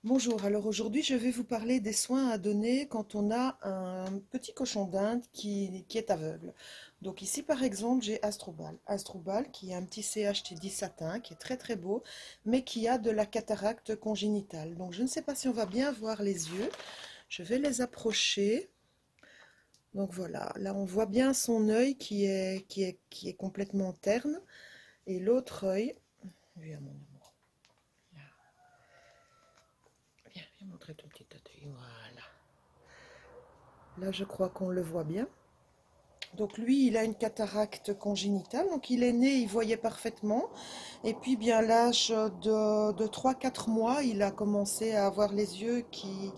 Bonjour, alors aujourd'hui je vais vous parler des soins à donner quand on a un petit cochon d'Inde qui est aveugle. Donc ici par exemple j'ai Astrobal. Astrobal qui est un petit CHTD satin qui est très très beau mais qui a de la cataracte congénitale. Donc je ne sais pas si on va bien voir les yeux. Je vais les approcher. Donc voilà, là on voit bien son œil qui est complètement terne et l'autre œil, viens mon amour, viens montrer ton petit œil, voilà. Là je crois qu'on le voit bien. Donc lui, il a une cataracte congénitale, donc il est né, il voyait parfaitement. Et puis bien à l'âge de 3-4 mois, il a commencé à avoir les yeux qui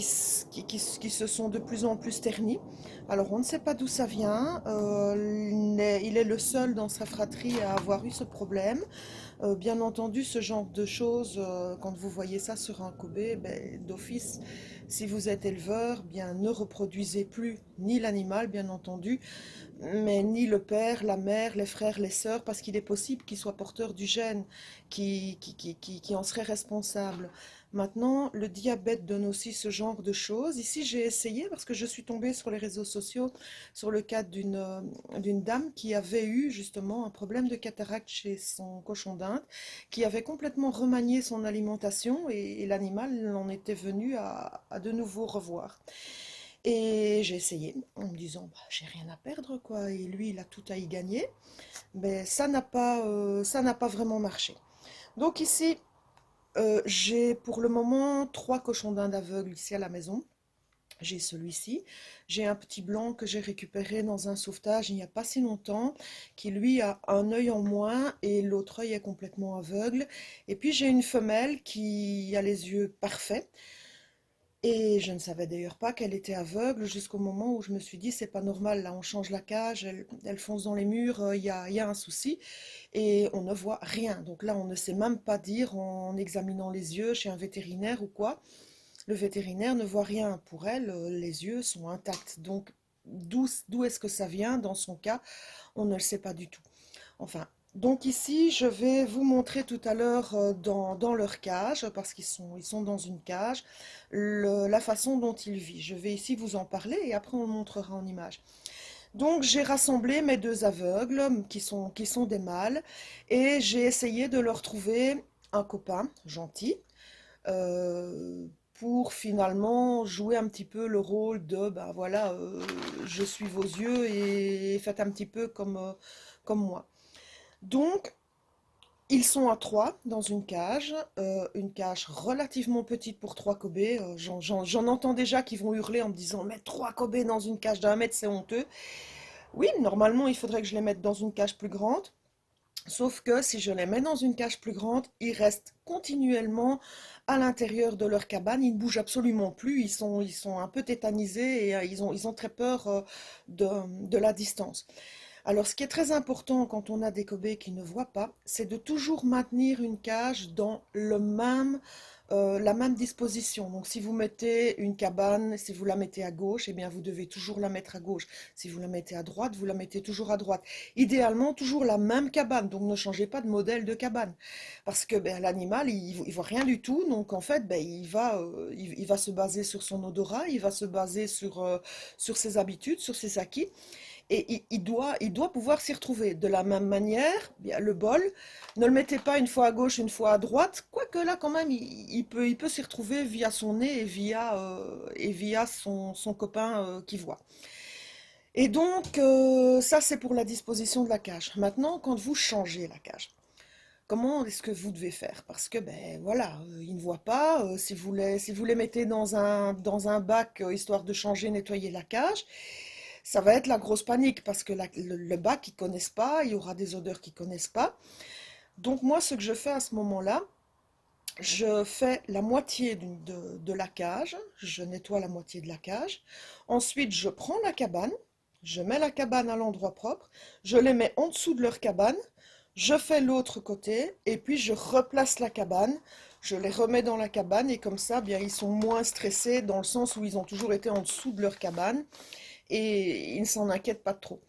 se sont de plus en plus ternis. Alors on ne sait pas d'où ça vient. Il est le seul dans sa fratrie à avoir eu ce problème. Bien entendu, ce genre de choses, quand vous voyez ça sur un Kobe, ben, d'office, si vous êtes éleveur, bien ne reproduisez plus ni l'animal, bien entendu, mais ni le père, la mère, les frères, les sœurs, parce qu'il est possible qu'ils soient porteurs du gène qui en serait responsable. Maintenant, le diabète donne aussi ce genre de choses. Ici, j'ai essayé, parce que je suis tombée sur les réseaux sociaux, sur le cas d'une dame qui avait eu justement un problème de cataracte chez son cochon d'Inde, qui avait complètement remanié son alimentation et l'animal en était venu à de nouveau revoir. Et j'ai essayé en me disant, bah, j'ai rien à perdre, quoi. Et lui, il a tout à y gagner. Mais ça n'a pas vraiment marché. Donc ici, j'ai pour le moment 3 cochons d'Inde aveugles ici à la maison. J'ai celui-ci. J'ai un petit blanc que j'ai récupéré dans un sauvetage il n'y a pas si longtemps, qui lui a un œil en moins et l'autre œil est complètement aveugle. Et puis j'ai une femelle qui a les yeux parfaits. Et je ne savais d'ailleurs pas qu'elle était aveugle jusqu'au moment où je me suis dit, c'est pas normal, là on change la cage, elle fonce dans les murs, il y a un souci, et on ne voit rien. Donc là on ne sait même pas dire en examinant les yeux chez un vétérinaire ou quoi, le vétérinaire ne voit rien. Pour elle, les yeux sont intacts. Donc d'où est-ce que ça vient dans son cas, on ne le sait pas du tout. Enfin, donc ici, je vais vous montrer tout à l'heure dans leur cage, parce ils sont dans une cage, la façon dont ils vivent. Je vais ici vous en parler et après on montrera en image. Donc j'ai rassemblé mes deux aveugles qui sont des mâles et j'ai essayé de leur trouver un copain gentil pour finalement jouer un petit peu le rôle de, ben voilà, je suis vos yeux et faites un petit peu comme moi. Donc, ils sont à 3 dans une cage relativement petite pour 3 Kobe. J'en entends déjà qui vont hurler en me disant, mais 3 Kobe dans une cage d'1 mètre, c'est honteux. Oui, normalement, il faudrait que je les mette dans une cage plus grande. Sauf que si je les mets dans une cage plus grande, ils restent continuellement à l'intérieur de leur cabane. Ils ne bougent absolument plus. Ils sont un peu tétanisés et ils ont très peur de la distance. Alors, ce qui est très important quand on a des Kobe qui ne voient pas, c'est de toujours maintenir une cage dans la même disposition. Donc, si vous mettez une cabane, si vous la mettez à gauche, eh bien, vous devez toujours la mettre à gauche. Si vous la mettez à droite, vous la mettez toujours à droite. Idéalement, toujours la même cabane. Donc, ne changez pas de modèle de cabane. Parce que ben, l'animal, il voit rien du tout. Donc, en fait, ben, il va se baser sur son odorat, il va se baser sur ses habitudes, sur ses acquis. Et il doit pouvoir s'y retrouver. De la même manière, bien, le bol, ne le mettez pas une fois à gauche, une fois à droite, quoique là quand même, il peut s'y retrouver via son nez et via son copain qui voit. Et donc, ça c'est pour la disposition de la cage. Maintenant, quand vous changez la cage, comment est-ce que vous devez faire? Parce que, ben voilà, ils ne voient pas. Si vous les mettez dans un bac, histoire de changer, nettoyer la cage, ça va être la grosse panique parce que le bac, ils connaissent pas, il y aura des odeurs qu'ils connaissent pas. Donc moi, ce que je fais à ce moment-là, je fais la moitié de la cage, je nettoie la moitié de la cage. Ensuite, je prends la cabane, je mets la cabane à l'endroit propre, je les mets en dessous de leur cabane, je fais l'autre côté et puis je replace la cabane, je les remets dans la cabane et comme ça, bien, ils sont moins stressés dans le sens où ils ont toujours été en dessous de leur cabane et ils ne s'en inquiètent pas trop.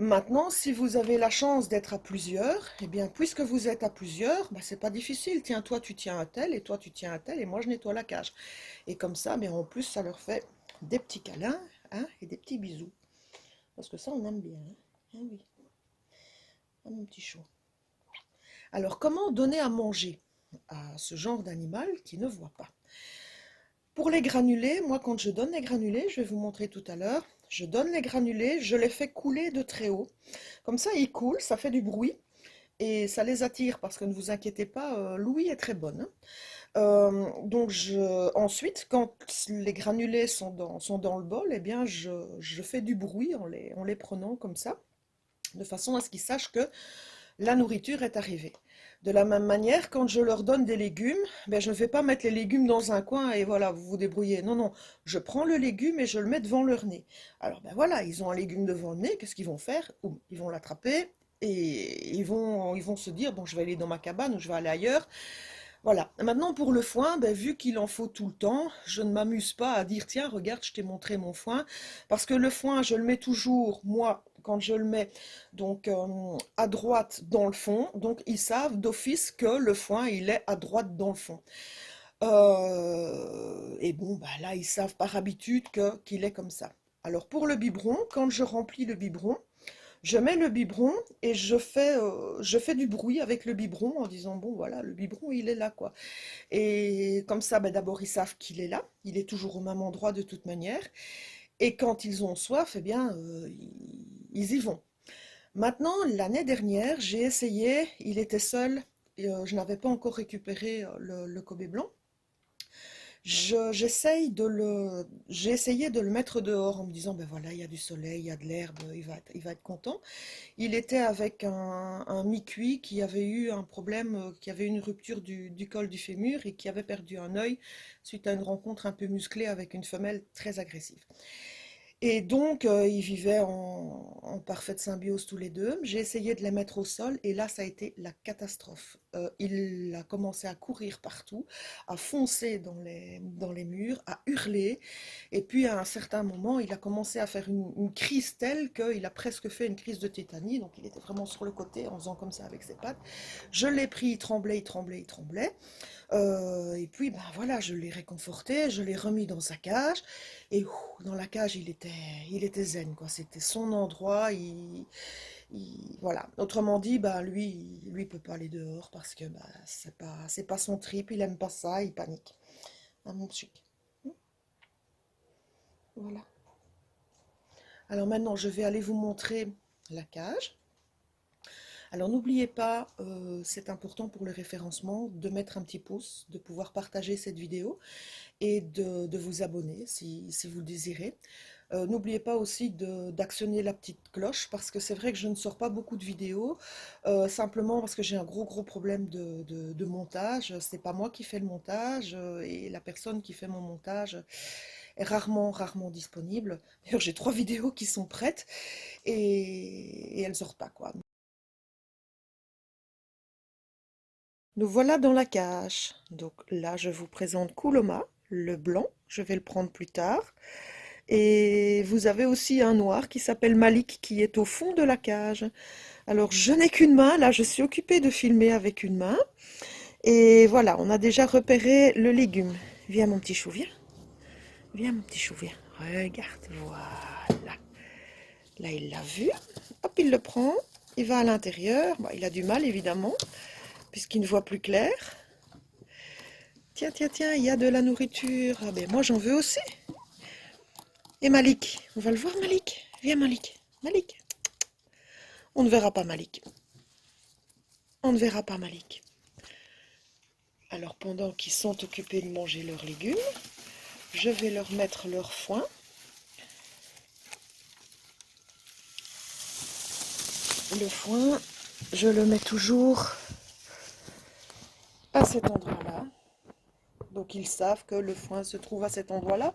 Maintenant, si vous avez la chance d'être à plusieurs, eh bien, puisque vous êtes à plusieurs, bah, c'est pas difficile. Tiens, toi, tu tiens un tel, et toi, tu tiens un tel, et moi, je nettoie la cage. Et comme ça, mais en plus, ça leur fait des petits câlins, hein, et des petits bisous. Parce que ça, on aime bien, hein. Ah oui, ah, mon petit chou. Alors, comment donner à manger à ce genre d'animal qui ne voit pas? Pour les granulés, moi, quand je donne les granulés, je vais vous montrer tout à l'heure, je donne les granulés, je les fais couler de très haut. Comme ça, ils coulent, ça fait du bruit. Et ça les attire parce que ne vous inquiétez pas, l'ouïe est très bonne, hein. Donc ensuite, quand les granulés sont dans le bol, eh bien je fais du bruit en les prenant comme ça, de façon à ce qu'ils sachent que la nourriture est arrivée. De la même manière, quand je leur donne des légumes, ben, je ne vais pas mettre les légumes dans un coin et voilà, vous vous débrouillez. Non, non, je prends le légume et je le mets devant leur nez. Alors ben voilà, ils ont un légume devant le nez, qu'est-ce qu'ils vont faire? Ils vont l'attraper et ils vont se dire, bon, je vais aller dans ma cabane ou je vais aller ailleurs. Voilà. Maintenant, pour le foin, ben, vu qu'il en faut tout le temps, je ne m'amuse pas à dire, tiens, regarde, je t'ai montré mon foin. Parce que le foin, je le mets toujours, moi, quand je le mets donc à droite dans le fond. Donc, ils savent d'office que le foin, il est à droite dans le fond. Et bon, bah, là, ils savent par habitude qu'il est comme ça. Alors, pour le biberon, quand je remplis le biberon, je mets le biberon et je fais du bruit avec le biberon en disant, bon voilà, le biberon il est là quoi. Et comme ça, ben, d'abord ils savent qu'il est là, il est toujours au même endroit de toute manière. Et quand ils ont soif, eh bien ils y vont. Maintenant, l'année dernière, j'ai essayé, il était seul, et, je n'avais pas encore récupéré le Kobe blanc. J'ai essayé de le mettre dehors en me disant, ben voilà, il y a du soleil, il y a de l'herbe, il va être content. Il était avec un mi-cuit qui avait eu un problème, qui avait une rupture du col du fémur et qui avait perdu un œil suite à une rencontre un peu musclée avec une femelle très agressive. Et donc, ils vivaient en parfaite symbiose tous les deux. J'ai essayé de les mettre au sol et là, ça a été la catastrophe. Il a commencé à courir partout, à foncer dans les murs, à hurler. Et puis, à un certain moment, il a commencé à faire une crise telle qu'il a presque fait une crise de tétanie. Donc, il était vraiment sur le côté en faisant comme ça avec ses pattes. Je l'ai pris, il tremblait, il tremblait, il tremblait. Et puis, ben voilà, je l'ai réconforté, je l'ai remis dans sa cage. Et dans la cage, il était zen, quoi. C'était son endroit. Voilà. Autrement dit, ben lui, il peut pas aller dehors parce que ben, c'est pas son trip. Il aime pas ça. Il panique. Ah, mon chic. Voilà. Alors maintenant, je vais aller vous montrer la cage. Alors n'oubliez pas, c'est important pour le référencement, de mettre un petit pouce, de pouvoir partager cette vidéo et de vous abonner si vous le désirez. N'oubliez pas aussi d'actionner la petite cloche parce que c'est vrai que je ne sors pas beaucoup de vidéos, simplement parce que j'ai un gros problème de montage. C'est pas moi qui fais le montage et la personne qui fait mon montage est rarement disponible. D'ailleurs, j'ai 3 vidéos qui sont prêtes et elles sortent pas quoi. Nous voilà dans la cage. Donc là, je vous présente Kuloma, le blanc. Je vais le prendre plus tard. Et vous avez aussi un noir qui s'appelle Malik qui est au fond de la cage. Alors je n'ai qu'une main, là je suis occupée de filmer avec une main. Et voilà, on a déjà repéré le légume. Viens mon petit chou, viens. Viens mon petit chou, viens. Regarde, voilà. Là il l'a vu. Hop, il le prend. Il va à l'intérieur. Bon, il a du mal évidemment, puisqu'il ne voit plus clair. Tiens, tiens, tiens, il y a de la nourriture. Ah ben moi j'en veux aussi. Et Malik, on va le voir Malik. Viens Malik. Malik. On ne verra pas Malik. On ne verra pas Malik. Alors pendant qu'ils sont occupés de manger leurs légumes, je vais leur mettre leur foin. Le foin, je le mets toujours à cet endroit-là. Donc ils savent que le foin se trouve à cet endroit-là.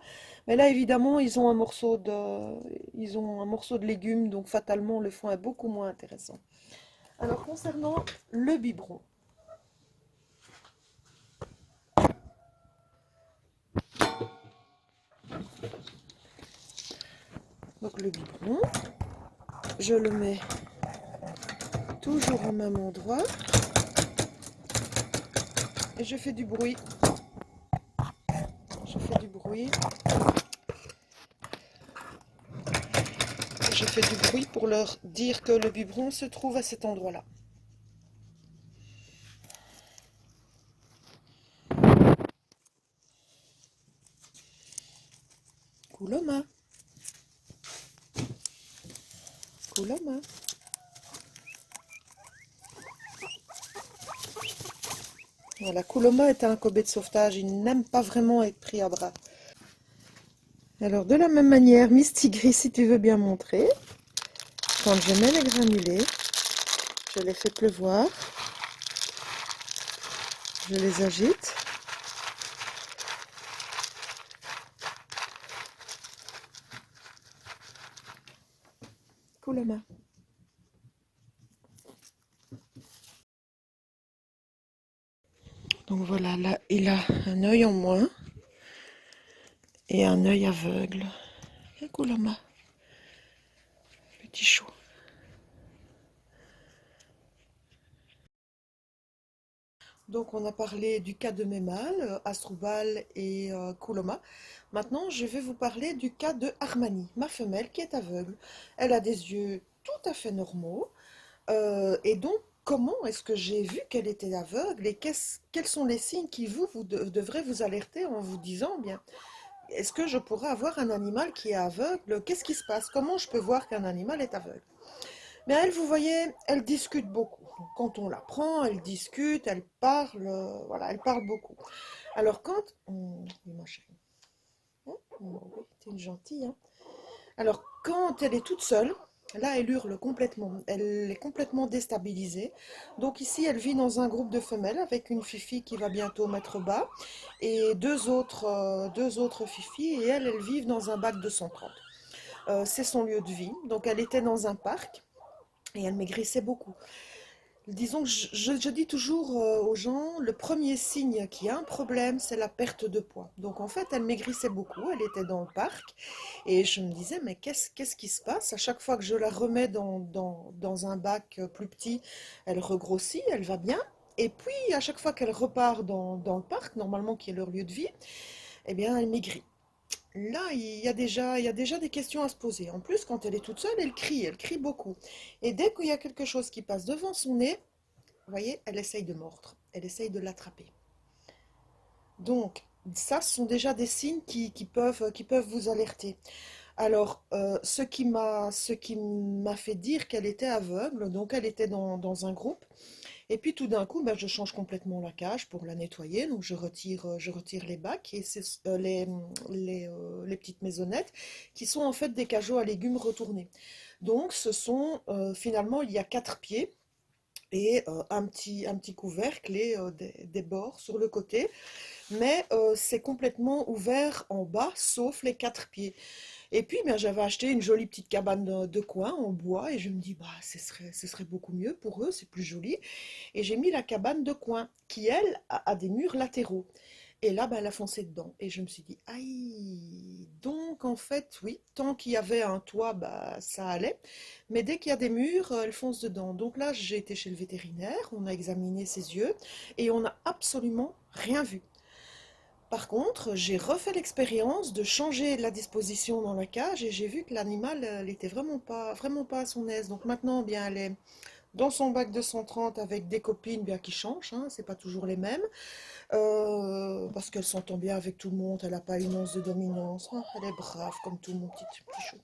Mais là évidemment ils ont un morceau de légumes, donc fatalement le foin est beaucoup moins intéressant. Alors concernant le biberon, donc le biberon, je le mets toujours au même endroit et je fais du bruit. Je fais du bruit. Je fais du bruit pour leur dire que le biberon se trouve à cet endroit-là. Kouloma, Kouloma. Voilà, Kouloma est un Kobe de sauvetage, il n'aime pas vraiment être pris à bras. Alors de la même manière, Mistigris, si tu veux bien montrer, quand je mets les granulés, je les fais pleuvoir, je les agite. Kouloma. Donc voilà, là il a un œil en moins et un œil aveugle. Et Kouloma, petit chou. Donc on a parlé du cas de mes mâles, Astroubal et Kouloma. Maintenant je vais vous parler du cas de Armani, ma femelle qui est aveugle. Elle a des yeux tout à fait normaux. Et donc comment est-ce que j'ai vu qu'elle était aveugle et quels sont les signes qui devrez vous alerter en vous disant, bien, est-ce que je pourrais avoir un animal qui est aveugle? Qu'est-ce qui se passe? Comment je peux voir qu'un animal est aveugle? Mais elle, vous voyez, elle discute beaucoup. Donc, quand on la prend, elle discute, elle parle, voilà, elle parle beaucoup. Alors quand... oui, ma chérie. Oh, oui, t'es une gentille, hein. Alors quand elle est toute seule, là elle hurle complètement. Elle est complètement déstabilisée. Donc ici, elle vit dans un groupe de femelles avec une fifi qui va bientôt mettre bas et deux autres fifis. Et elles vivent dans un bac de 130. C'est son lieu de vie. Donc elle était dans un parc et elle maigrissait beaucoup. Disons que je dis toujours aux gens, le premier signe qu'il y a un problème, c'est la perte de poids. Donc en fait, elle maigrissait beaucoup, elle était dans le parc, et je me disais, mais qu'est-ce qui se passe? À chaque fois que je la remets dans un bac plus petit, elle regrossit, elle va bien. Et puis, à chaque fois qu'elle repart dans le parc, normalement qui est leur lieu de vie, eh bien, elle maigrit. Là, il y a déjà des questions à se poser. En plus, quand elle est toute seule, elle crie beaucoup. Et dès qu'il y a quelque chose qui passe devant son nez, vous voyez, elle essaye de mordre, elle essaye de l'attraper. Donc, ça, ce sont déjà des signes qui peuvent vous alerter. Alors, ce qui m'a fait dire qu'elle était aveugle, donc elle était dans un groupe, et puis tout d'un coup, ben, je change complètement la cage pour la nettoyer, donc je retire les bacs et c'est les petites maisonnettes qui sont en fait des cageots à légumes retournés. Donc, finalement, il y a quatre pieds et un petit couvercle et des bords sur le côté, mais c'est complètement ouvert en bas, sauf les quatre pieds. Et puis, ben, j'avais acheté une jolie petite cabane de coin en bois et je me dis, bah, ce serait beaucoup mieux pour eux, c'est plus joli. Et j'ai mis la cabane de coin qui, elle, a des murs latéraux. Et là, ben, elle a foncé dedans. Et je me suis dit, aïe, donc en fait, oui, tant qu'il y avait un toit, bah, ça allait. Mais dès qu'il y a des murs, elle fonce dedans. Donc là, j'ai été chez le vétérinaire, on a examiné ses yeux et on n'a absolument rien vu. Par contre, j'ai refait l'expérience de changer la disposition dans la cage et j'ai vu que l'animal, elle était vraiment pas à son aise. Donc maintenant, bien, elle est dans son bac de 130 avec des copines bien qui changent, hein, c'est pas toujours les mêmes. Parce qu'elle s'entend bien avec tout le monde, elle n'a pas une once de dominance. Ah, elle est brave comme tout mon petit chou.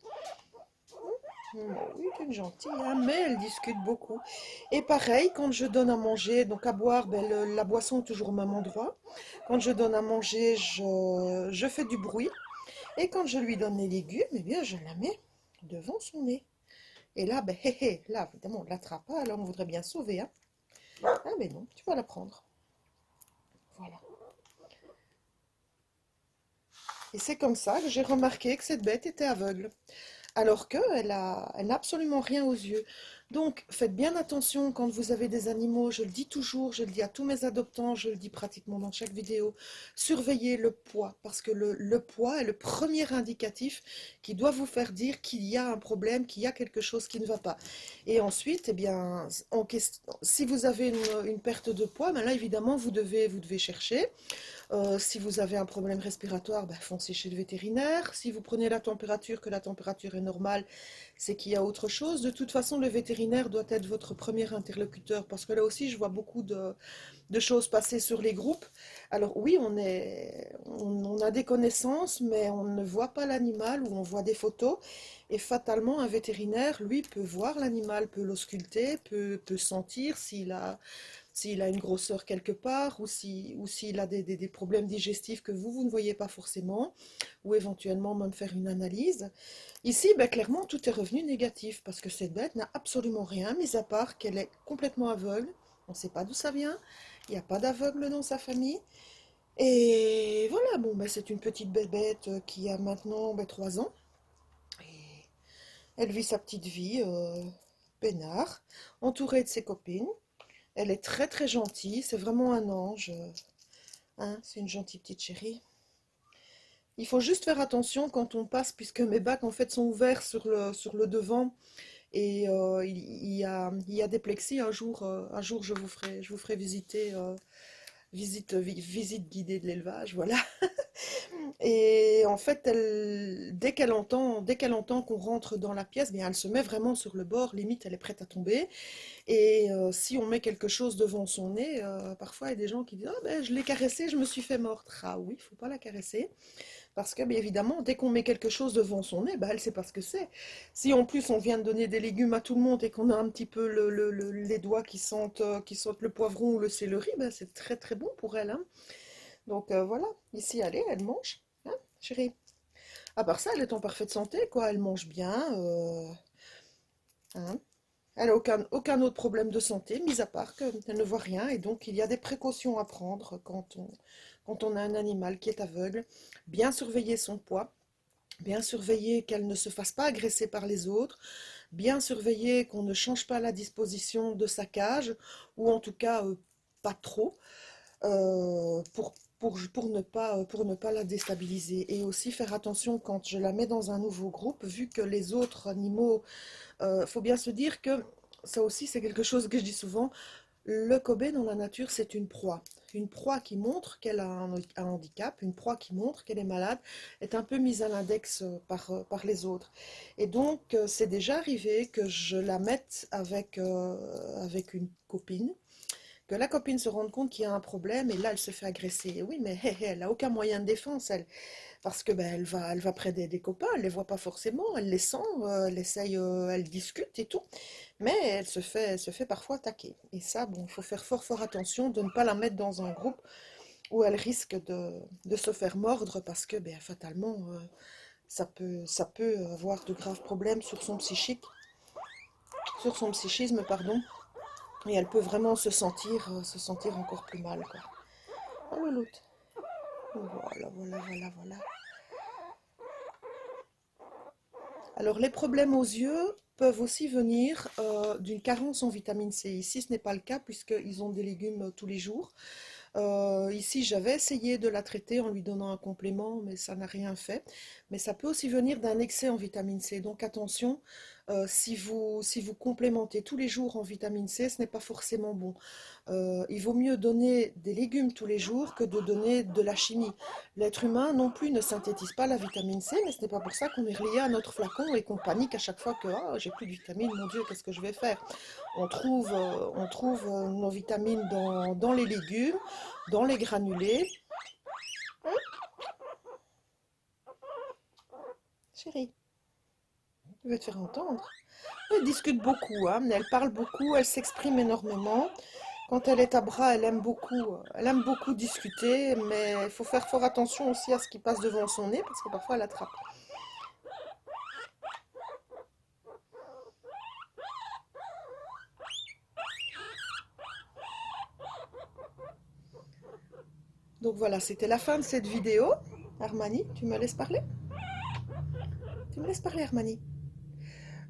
Oui, c'est une gentille, hein, mais elle discute beaucoup. Et pareil, quand je donne à manger, donc à boire, ben, la boisson est toujours au même endroit. Quand je donne à manger, je fais du bruit. Et quand je lui donne les légumes, eh bien, je la mets devant son nez. Et là, ben, hé, hé, là, évidemment, on ne l'attrape pas, alors on voudrait bien sauver, hein. Ah, mais non, tu vas la prendre. Voilà. Et c'est comme ça que j'ai remarqué que cette bête était aveugle. Alors qu'elle n'a absolument rien aux yeux. Donc, faites bien attention quand vous avez des animaux, je le dis toujours, je le dis à tous mes adoptants, je le dis pratiquement dans chaque vidéo, surveillez le poids, parce que le poids est le premier indicatif qui doit vous faire dire qu'il y a un problème, qu'il y a quelque chose qui ne va pas. Et ensuite, eh bien, si vous avez une perte de poids, ben là, évidemment, vous devez chercher. Si vous avez un problème respiratoire, ben, foncez chez le vétérinaire. Si vous prenez la température, que la température est normale, c'est qu'il y a autre chose. De toute façon, le vétérinaire doit être votre premier interlocuteur parce que là aussi, je vois beaucoup de choses passer sur les groupes. Alors oui, on a des connaissances, mais on ne voit pas l'animal ou on voit des photos. Et fatalement, un vétérinaire, lui, peut voir l'animal, peut l'ausculter, peut sentir s'il a une grosseur quelque part ou s'il a des problèmes digestifs que vous ne voyez pas forcément, ou éventuellement même faire une analyse. Ici, ben, clairement, tout est revenu négatif parce que cette bête n'a absolument rien, mis à part qu'elle est complètement aveugle. On ne sait pas d'où ça vient. Il n'y a pas d'aveugle dans sa famille. Et voilà, bon, ben, c'est une petite bébête qui a maintenant 3 ans. Et elle vit sa petite vie peinard, entourée de ses copines. Elle est très très gentille, c'est vraiment un ange. Hein, c'est une gentille petite chérie. Il faut juste faire attention quand on passe, puisque mes bacs en fait sont ouverts sur le devant et il y a des plexis. Un jour je vous ferai visiter, visite guidée de l'élevage, voilà. Et en fait, dès qu'elle entend qu'on rentre dans la pièce, bien, elle se met vraiment sur le bord, limite elle est prête à tomber. Et si on met quelque chose devant son nez, parfois il y a des gens qui disent: «Ah ben, je l'ai caressée, je me suis fait mordre.» Ah oui, il faut pas la caresser. Parce que, bien évidemment, dès qu'on met quelque chose devant son nez, bah, elle sait pas ce que c'est. Si en plus on vient de donner des légumes à tout le monde et qu'on a un petit peu les doigts qui sentent le poivron ou le céleri, bah, c'est très très bon pour elle, hein. Donc voilà, ici, allez, elle mange, hein, chérie. À part ça, elle est en parfaite santé, quoi. Elle mange bien, hein. Elle n'a aucun autre problème de santé, mis à part qu'elle ne voit rien, et donc il y a des précautions à prendre quand on a un animal qui est aveugle. Bien surveiller son poids, bien surveiller qu'elle ne se fasse pas agresser par les autres, bien surveiller qu'on ne change pas la disposition de sa cage, ou en tout cas pas trop, pour ne pas la déstabiliser. Et aussi faire attention quand je la mets dans un nouveau groupe, vu que les autres animaux, faut bien se dire que ça aussi c'est quelque chose que je dis souvent, le Kobe dans la nature c'est une proie. Une proie qui montre qu'elle a un handicap, une proie qui montre qu'elle est malade, est un peu mise à l'index par les autres. Et donc c'est déjà arrivé que je la mette avec une copine, que la copine se rende compte qu'il y a un problème et là elle se fait agresser. Et oui, mais elle n'a aucun moyen de défense, elle. Parce que ben, elle va près des copains, elle les voit pas forcément, elle les sent, elle essaye, elle discute et tout, mais elle se fait parfois attaquer. Et ça, bon, il faut faire fort fort attention de ne pas la mettre dans un groupe où elle risque de se faire mordre parce que ben, fatalement, ça peut avoir de graves problèmes sur son psychisme, pardon, et elle peut vraiment se sentir encore plus mal, quoi. Oh louloute. Voilà, voilà, voilà, voilà. Alors, les problèmes aux yeux peuvent aussi venir d'une carence en vitamine C. Ici, ce n'est pas le cas puisqu'ils ont des légumes tous les jours. Ici, j'avais essayé de la traiter en lui donnant un complément, mais ça n'a rien fait. Mais ça peut aussi venir d'un excès en vitamine C. Donc attention, si vous complémentez tous les jours en vitamine C, ce n'est pas forcément bon. Il vaut mieux donner des légumes tous les jours que de donner de la chimie. L'être humain non plus ne synthétise pas la vitamine C, mais ce n'est pas pour ça qu'on est relié à notre flacon et qu'on panique à chaque fois que ah, j'ai plus de vitamines, mon Dieu, qu'est-ce que je vais faire? On trouve nos vitamines dans les légumes, dans les granulés. Chérie, je vais te faire entendre. Elle discute beaucoup, hein, elle parle beaucoup, elle s'exprime énormément. Quand elle est à bras, elle aime beaucoup discuter, mais il faut faire fort attention aussi à ce qui passe devant son nez, parce que parfois elle attrape. Donc voilà, c'était la fin de cette vidéo. Armani, tu me laisses parler? Tu me laisses parler, Armani?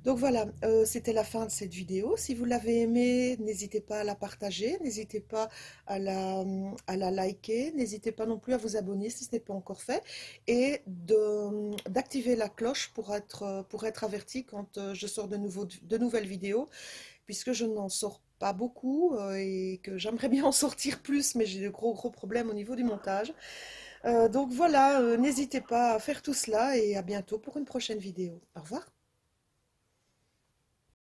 Donc voilà, c'était la fin de cette vidéo. Si vous l'avez aimée, n'hésitez pas à la partager, n'hésitez pas à la liker, n'hésitez pas non plus à vous abonner si ce n'est pas encore fait et d'activer la cloche pour être averti quand je sors de nouvelles vidéos, puisque je n'en sors pas beaucoup et que j'aimerais bien en sortir plus, mais j'ai de gros problèmes au niveau du montage. Donc voilà, n'hésitez pas à faire tout cela et à bientôt pour une prochaine vidéo. Au revoir.